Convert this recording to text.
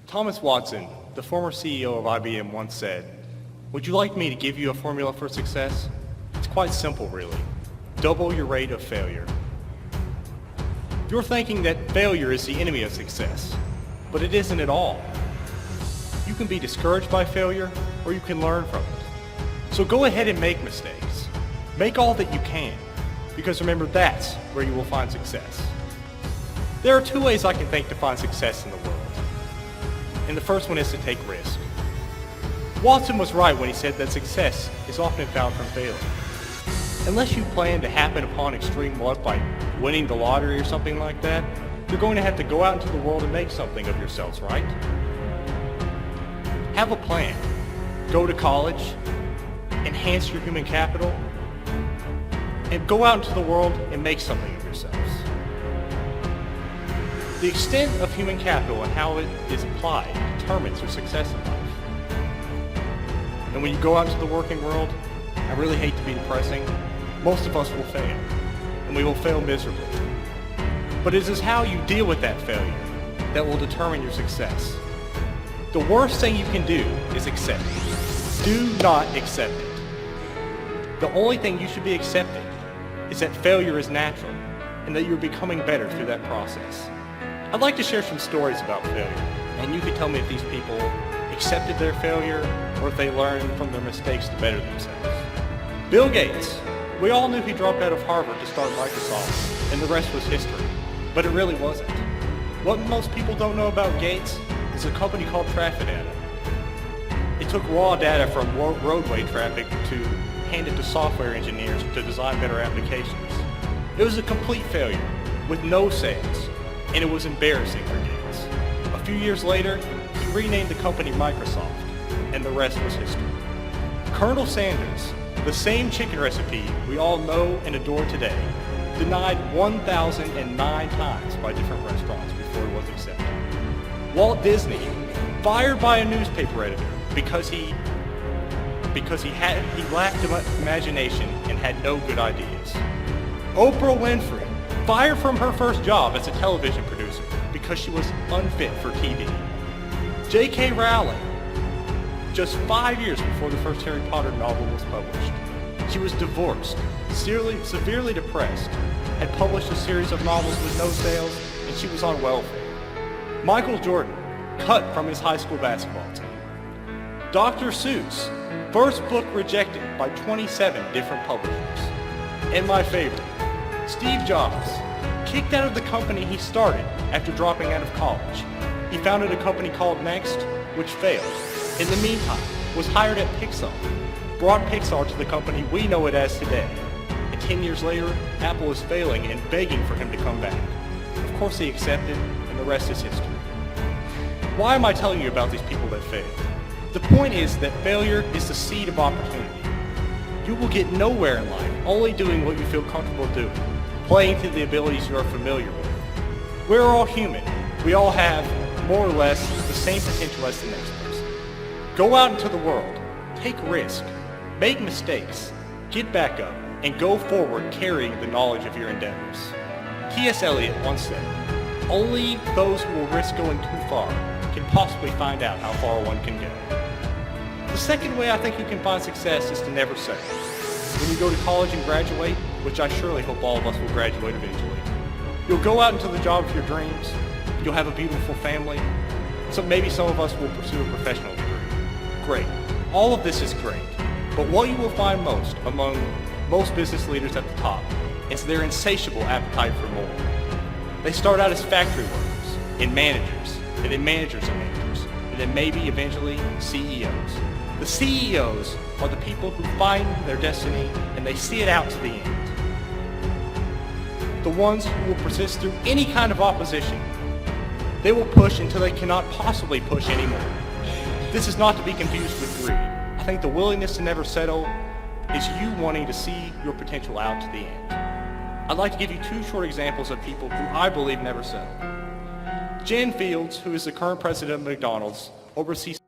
Thomas Watson, the former CEO of IBM, once said, "Would you like me to give you a formula for success? It's quite simple, really. Double your rate of failure." You're thinking that failure is the enemy of success, but it isn't at all. You can be discouraged by failure, or you can learn from it. So go ahead and make mistakes. Make all that you can, because remember, that's where you will find success. There are two ways I can think to find success in the world. And the first one is to take risk. Watson was right when he said that success is often found from failing. Unless you plan to happen upon extreme luck by winning the lottery or something like that, you're going to have to go out into the world and make something of yourselves, right? Have a plan. Go to college, enhance your human capital, and go out into the world and make something of yourselves. The extent of human capital and how it is applied determines your success in life. And when you go out into the working world, I really hate to be depressing, most of us will fail, and we will fail miserably. But it is how you deal with that failure that will determine your success. The worst thing you can do is accept it. Do not accept it. The only thing you should be accepting is that failure is natural and that you're becoming better through that process. I'd like to share some stories about failure, and you can tell me if these people accepted their failure or if they learned from their mistakes to better themselves. Bill Gates. We all knew he dropped out of Harvard to start Microsoft, and the rest was history. But it really wasn't. What most people don't know about Gates is a company called Traffic Data. It took raw data from roadway traffic to hand it to software engineers to design better applications. It was a complete failure, with no sales, and it was embarrassing for Gates. A few years later, he renamed the company Microsoft, and the rest was history. Colonel Sanders, the same chicken recipe we all know and adore today, denied 1,009 times by different restaurants before it was accepted. Walt Disney, fired by a newspaper editor because he lacked imagination and had no good ideas. Oprah Winfrey, fired from her first job as a television producer because she was unfit for TV. J.K. Rowling, just 5 years before the first Harry Potter novel was published. She was divorced, severely depressed, had published a series of novels with no sales, and she was on welfare. Michael Jordan, cut from his high school basketball team. Dr. Seuss, first book rejected by 27 different publishers. And my favorite, Steve Jobs, kicked out of the company he started after dropping out of college. He founded a company called Next, which failed. In the meantime, was hired at Pixar, brought Pixar to the company we know it as today. And 10 years later, Apple is failing and begging for him to come back. Of course he accepted, and the rest is history. Why am I telling you about these people that failed? The point is that failure is the seed of opportunity. You will get nowhere in life only doing what you feel comfortable doing, playing to the abilities you are familiar with. We're all human. We all have, more or less, the same potential as the next person. Go out into the world, take risk, make mistakes, get back up, and go forward carrying the knowledge of your endeavors. T.S. Eliot once said, "Only those who will risk going too far can possibly find out how far one can go." The second way I think you can find success is to never settle. When you go to college and graduate, which I surely hope all of us will graduate eventually, you'll go out into the job of your dreams, you'll have a beautiful family, so maybe some of us will pursue a professional degree. Great. All of this is great, but what you will find most among most business leaders at the top is their insatiable appetite for more. They start out as factory workers, and managers, and then managers of managers, and then maybe eventually CEOs. The CEOs are the people who find their destiny and they see it out to the end. The ones who will persist through any kind of opposition. They will push until they cannot possibly push anymore. This is not to be confused with greed. I think the willingness to never settle is you wanting to see your potential out to the end. I'd like to give you two short examples of people who I believe never settle. Jen Fields, who is the current president of McDonald's, oversees